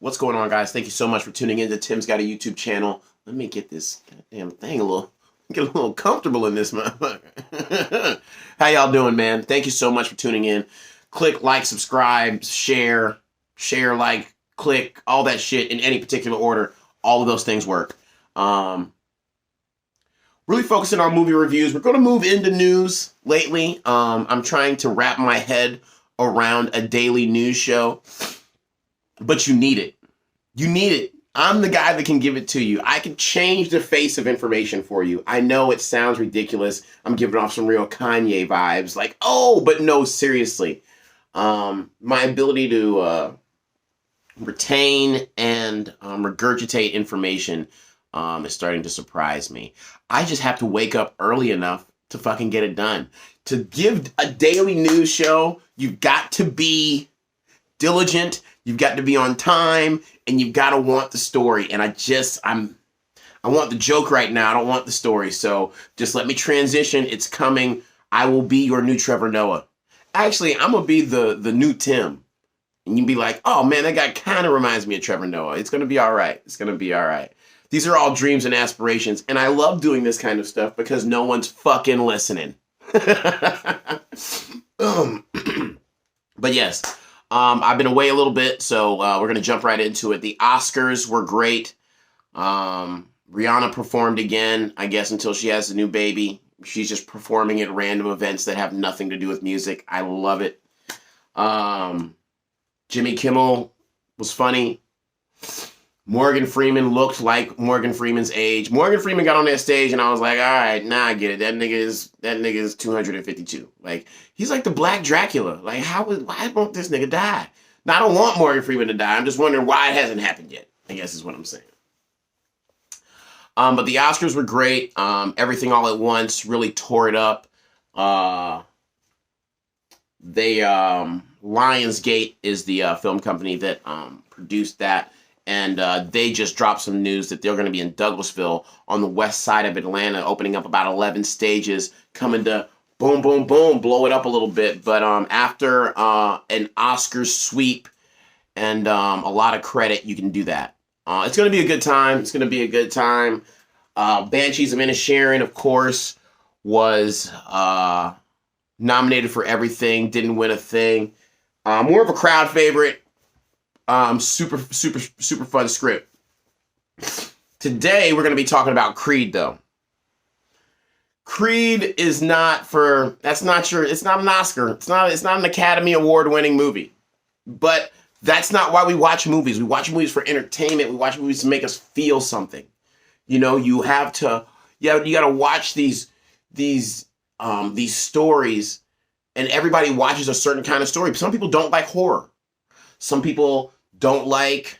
What's going on, guys? Thank you so much for tuning in to Tim's Got a YouTube channel. Let me get this goddamn thing get a little comfortable in this motherfucker. How y'all doing, man? Thank you so much for tuning in. Click like, subscribe, share, like, click, all that shit in any particular order. All of those things work. Really focusing on movie reviews. We're going to move into news lately. I'm trying to wrap my head around a daily news show. But you need it. You need it. I'm the guy that can give it to you. I can change the face of information for you. I know it sounds ridiculous. I'm giving off some real Kanye vibes. Like, oh, but no, seriously. My ability to retain and regurgitate information is starting to surprise me. I just have to wake up early enough to fucking get it done. To give a daily news show, you've got to be diligent. You've got to be on time, and you've got to want the story. And I want the joke right now. I don't want the story. So just let me transition. It's coming. I will be your new Trevor Noah. Actually, I'm going to be the new Tim. And you'll be like, oh man, that guy kind of reminds me of Trevor Noah. It's going to be all right. It's going to be all right. These are all dreams and aspirations. And I love doing this kind of stuff because no one's fucking listening. But yes. I've been away a little bit, so we're going to jump right into it. The Oscars were great. Rihanna performed again, I guess, until she has a new baby. She's just performing at random events that have nothing to do with music. I love it. Jimmy Kimmel was funny. Morgan Freeman looked like Morgan Freeman's age. Morgan Freeman got on that stage and I was like, all right, now I get it. That nigga is 252. Like, he's like the Black Dracula. Like, why won't this nigga die? Now, I don't want Morgan Freeman to die. I'm just wondering why it hasn't happened yet, I guess is what I'm saying. But the Oscars were great. Everything All at Once really tore it up. Lionsgate is the film company that produced that. And they just dropped some news that they're going to be in Douglasville on the west side of Atlanta, opening up about 11 stages, coming to boom, boom, boom, blow it up a little bit. But after an Oscars sweep and a lot of credit, you can do that. It's going to be a good time. It's going to be a good time. Banshees of Inisherin, of course, was nominated for everything, didn't win a thing. More of a crowd favorite. Super fun script. Today, we're going to be talking about Creed, though. Creed is it's not an Oscar. It's not an Academy Award winning movie. But that's not why we watch movies. We watch movies for entertainment. We watch movies to make us feel something. You know, you got to watch these stories, and everybody watches a certain kind of story. Some people don't like horror. Some people don't like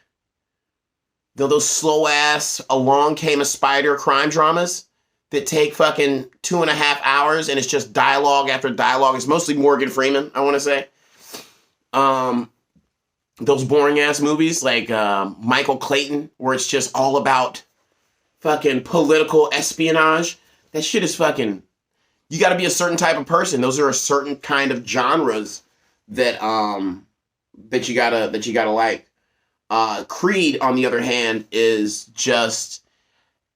those slow-ass, Along Came a Spider crime dramas that take fucking 2.5 hours and it's just dialogue after dialogue. It's mostly Morgan Freeman, I want to say. Those boring-ass movies like Michael Clayton, where it's just all about fucking political espionage. That shit is fucking... You got to be a certain type of person. Those are a certain kind of genres that you gotta like. Creed, on the other hand, is just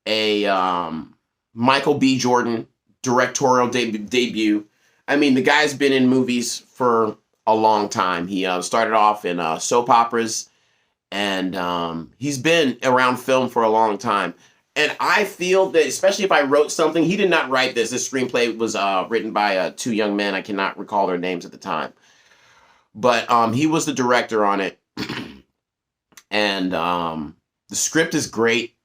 a Michael B. Jordan directorial debut. I mean, the guy's been in movies for a long time. He started off in soap operas, and he's been around film for a long time. And I feel that, especially if I wrote something, he did not write this. This screenplay was written by two young men. I cannot recall their names at the time. But he was the director on it. And the script is great.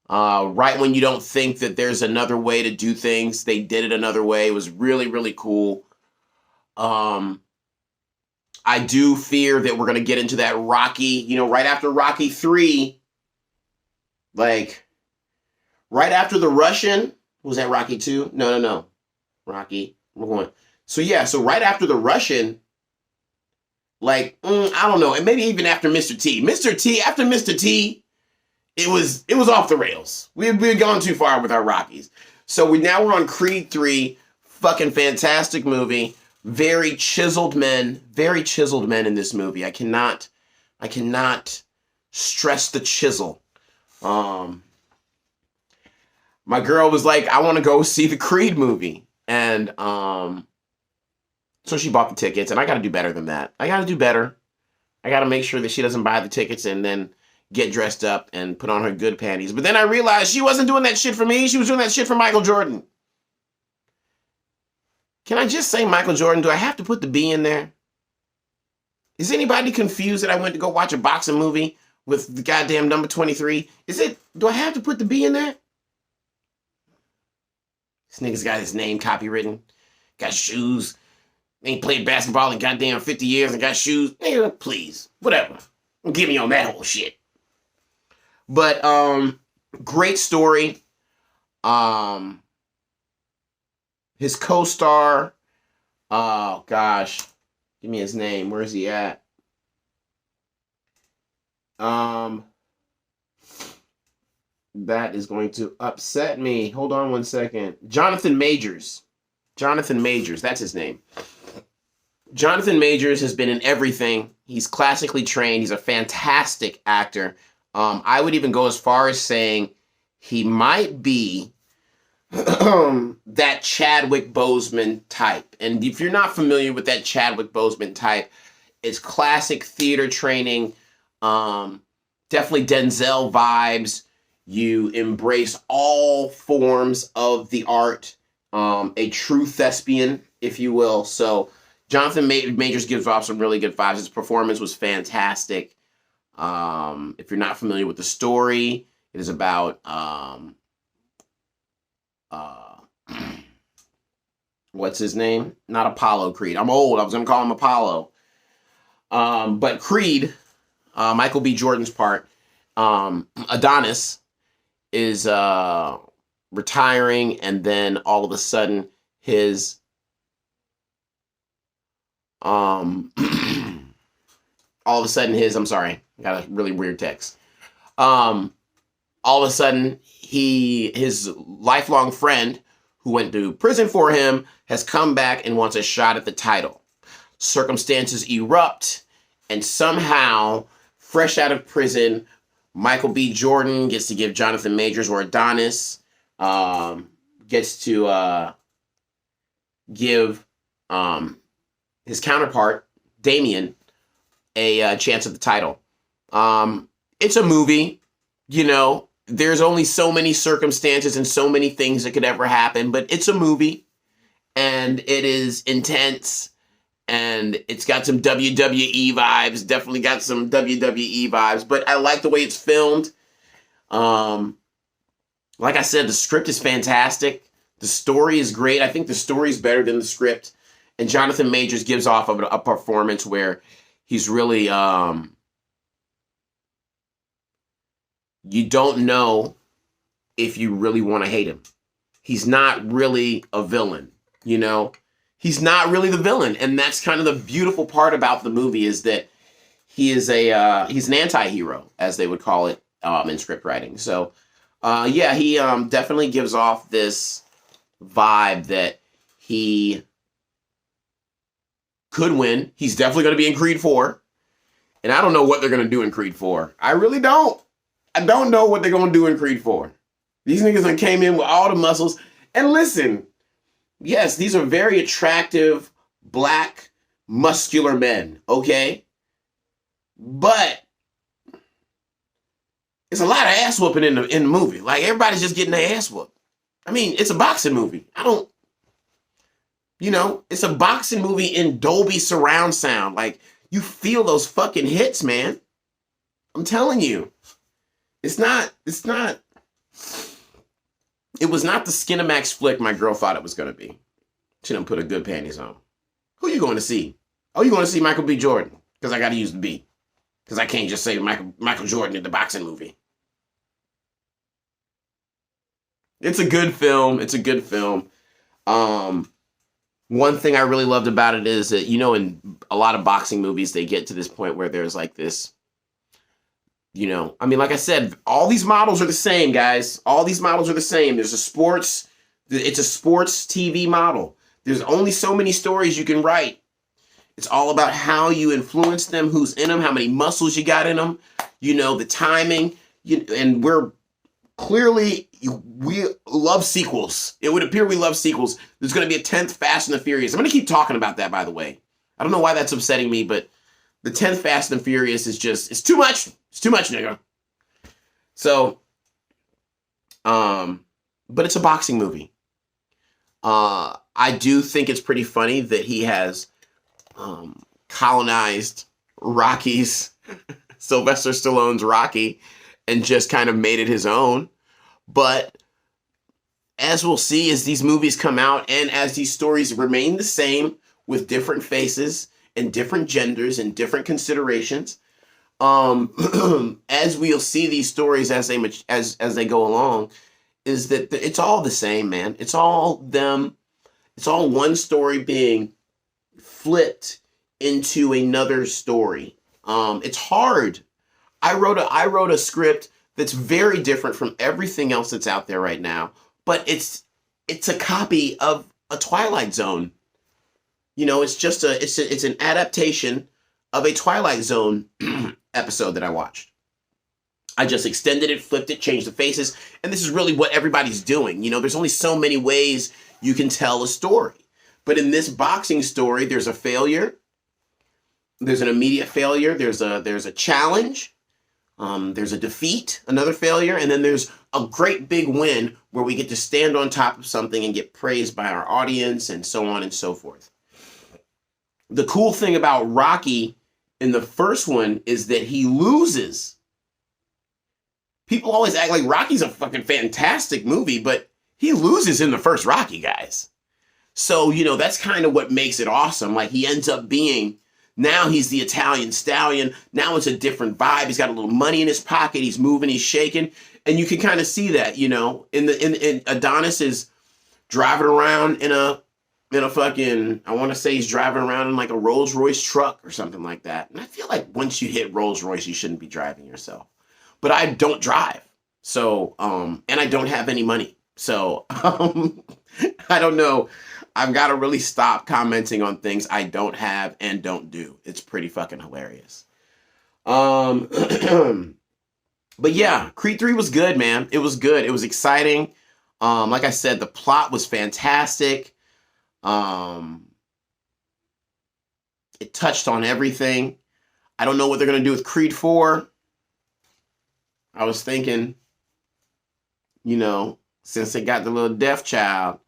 Right when you don't think that there's another way to do things, they did it another way. It was really, really cool. I do fear that we're going to get into that Rocky, right after Rocky 3, like, right after The Russian. Was that Rocky 2? No. Rocky. We're going. So right after The Russian, like, I don't know, and maybe even after Mr. T. After Mr. T, it was off the rails. We've gone too far with our Rockies. So we're on Creed 3, fucking fantastic movie. Very chiseled men in this movie. I cannot I cannot stress the chisel. My girl was like, I want to go see the Creed movie. And so she bought the tickets, and I got to do better than that. I got to do better. I got to make sure that she doesn't buy the tickets and then get dressed up and put on her good panties. But then I realized she wasn't doing that shit for me. She was doing that shit for Michael Jordan. Can I just say Michael Jordan? Do I have to put the B in there? Is anybody confused that I went to go watch a boxing movie with the goddamn number 23? Do I have to put the B in there? This nigga's got his name copywritten. Got shoes. Ain't played basketball in goddamn 50 years and got shoes. Nigga, please. Whatever. Don't get me on that whole shit. But, great story. His co-star, oh gosh, give me his name. Where is he at? That is going to upset me. Hold on one second. Jonathan Majors. Jonathan Majors, that's his name. Jonathan Majors has been in everything. He's classically trained. He's a fantastic actor. I would even go as far as saying he might be that Chadwick Boseman type. And if you're not familiar with that Chadwick Boseman type, it's classic theater training. Definitely Denzel vibes. You embrace all forms of the art. A true thespian, if you will. So Jonathan Majors gives off some really good vibes. His performance was fantastic. If you're not familiar with the story, it is about what's his name? Not Apollo Creed. I'm old. I was gonna call him Apollo. But Creed, Michael B. Jordan's part, Adonis is retiring, and then all of a sudden his I'm sorry, I got a really weird text. All of a sudden his lifelong friend who went to prison for him has come back and wants a shot at the title. Circumstances erupt, and somehow, fresh out of prison, Michael B. Jordan gets to give Jonathan Majors, or Adonis, gets to give his counterpart, Damien, a chance at the title. It's a movie, you know. There's only so many circumstances and so many things that could ever happen, but it's a movie, and it is intense, and it's got some WWE vibes, definitely got some WWE vibes, but I like the way it's filmed. Like I said, the script is fantastic. The story is great. I think the story is better than the script, and Jonathan Majors gives off a performance where he's really, you don't know if you really want to hate him. He's not really a villain, you know? He's not really the villain. And that's kind of the beautiful part about the movie, is that he is he's an anti-hero, as they would call it in script writing. So, yeah, he definitely gives off this vibe that he could win. He's definitely going to be in Creed 4. And I don't know what they're going to do in Creed 4. I really don't. I don't know what they're going to do in Creed 4. These niggas done came in with all the muscles. And listen, yes, these are very attractive, black, muscular men, okay? But it's a lot of ass whooping in the movie. Like, everybody's just getting their ass whooped. I mean, it's a boxing movie. It's a boxing movie in Dolby surround sound. Like, you feel those fucking hits, man. I'm telling you. It was not the Skinamax flick my girl thought it was going to be. She done put a good panties on. Who you going to see? Oh, you going to see Michael B. Jordan? Because I got to use the B. Because I can't just say Michael Jordan in the boxing movie. It's a good film. One thing I really loved about it is that, in a lot of boxing movies, they get to this point where there's like this, like I said, all these models are the same, guys. All these models are the same. It's a sports TV model. There's only so many stories you can write. It's all about how you influence them, who's in them, how many muscles you got in them, the timing. And we love sequels. It would appear we love sequels. There's going to be a 10th Fast and the Furious. I'm going to keep talking about that, by the way. I don't know why that's upsetting me, but the 10th Fast and Furious is just, it's too much. It's too much, nigga. So, but it's a boxing movie. I do think it's pretty funny that he has colonized Rocky's, Sylvester Stallone's Rocky, and just kind of made it his own. But as we'll see as these movies come out and as these stories remain the same with different faces and different genders and different considerations, as we'll see these stories as they go along, is that it's all the same, man. It's all them. It's all one story being flipped into another story. It's hard. I wrote a script that's very different from everything else that's out there right now, but it's a copy of a Twilight Zone. It's an adaptation of a Twilight Zone episode that I watched. I just extended it, flipped it, changed the faces, and this is really what everybody's doing. There's only so many ways you can tell a story. But in this boxing story, there's a failure. There's an immediate failure. There's a challenge. There's a defeat, another failure, and then there's a great big win where we get to stand on top of something and get praised by our audience and so on and so forth. The cool thing about Rocky in the first one is that he loses. People always act like Rocky's a fucking fantastic movie, but he loses in the first Rocky, guys. So, that's kind of what makes it awesome. Like, he ends up being, now he's the Italian stallion. Now it's a different vibe. He's got a little money in his pocket. He's moving, he's shaking. And you can kind of see that, in Adonis is driving around in a fucking, I want to say he's driving around in like a Rolls Royce truck or something like that. And I feel like once you hit Rolls Royce, you shouldn't be driving yourself. But I don't drive. So, and I don't have any money. So, I don't know. I've got to really stop commenting on things I don't have and don't do. It's pretty fucking hilarious. But yeah, Creed 3 was good, man. It was good. It was exciting. Like I said, the plot was fantastic. It touched on everything. I don't know what they're going to do with Creed 4. I was thinking, since they got the little deaf child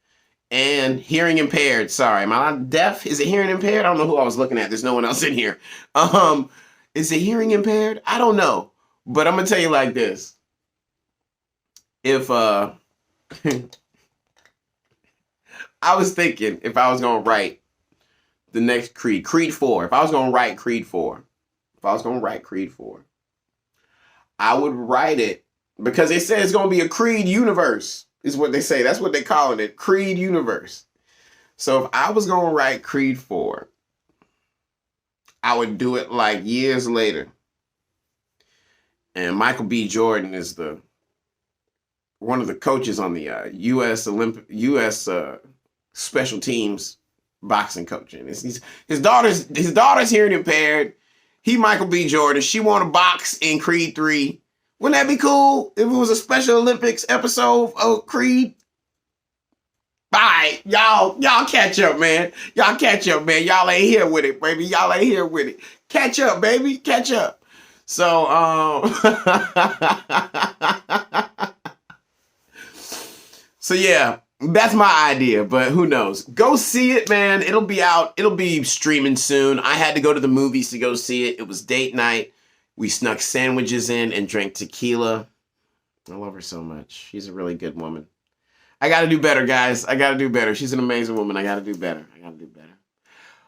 and hearing impaired. Sorry, am I not deaf? Is it hearing impaired? I don't know who I was looking at. There's no one else in here. Is it hearing impaired? I don't know. But I'm going to tell you like this. If, I was thinking if I was going to write the next Creed 4, if I was going to write Creed 4, I would write it because they say it's going to be a Creed universe is what they say. That's what they're calling it. Creed universe. So if I was going to write Creed 4, I would do it like years later. And Michael B. Jordan is one of the coaches on the U.S. Special Teams boxing coaching. His daughter's hearing impaired. He Michael B. Jordan. She want to box in Creed 3. Wouldn't that be cool if it was a Special Olympics episode of Creed? All right, y'all catch up, man. Y'all ain't here with it, baby. Catch up, baby. Catch up. So, so yeah, that's my idea, but who knows? Go see it, man. It'll be out. It'll be streaming soon. I had to go to the movies to go see it. It was date night. We snuck sandwiches in and drank tequila. I love her so much. She's a really good woman. I got to do better, guys. I got to do better. She's an amazing woman. I got to do better.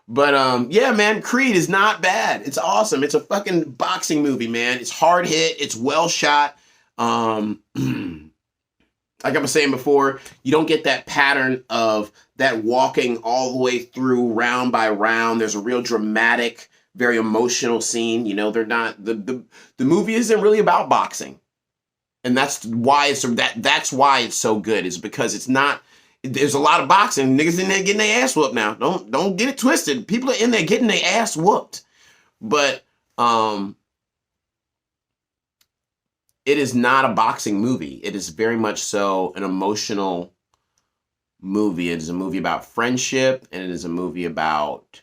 But yeah, man, Creed is not bad. It's awesome. It's a fucking boxing movie, man. It's hard hit. It's well shot. Like I was saying before, you don't get that pattern of that walking all the way through round by round. There's a real dramatic, very emotional scene. They're not the movie isn't really about boxing. And that's why it's so good, is because it's not There's a lot of boxing. Niggas in there getting their ass whooped now. Don't get it twisted. People are in there getting their ass whooped. But it is not a boxing movie. It is very much so an emotional movie. It is a movie about friendship, and it is a movie about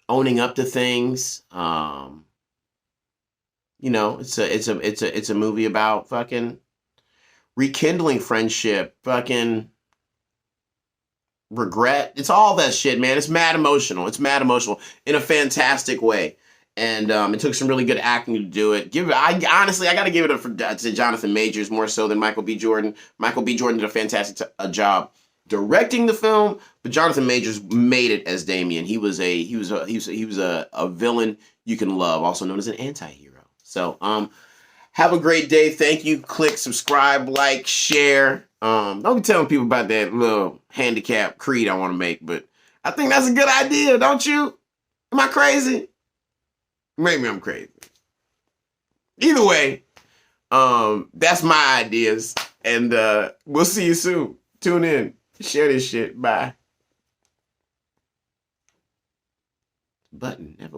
owning up to things. You know, it's a movie about fucking rekindling friendship, fucking regret. It's all that shit, man. It's mad emotional. It's mad emotional in a fantastic way. And it took some really good acting to do it. Honestly, I got to give it to Jonathan Majors more so than Michael B. Jordan. Michael B. Jordan did a fantastic job directing the film, but Jonathan Majors made it as Damien. He was a villain you can love, also known as an anti-hero. So have a great day. Thank you. Click subscribe, like, share. Don't be telling people about that little handicap creed I want to make, but I think that's a good idea, don't you? Am I crazy? Maybe I'm crazy. Either way, that's my ideas. And we'll see you soon. Tune in. Share this shit. Bye. Button never works.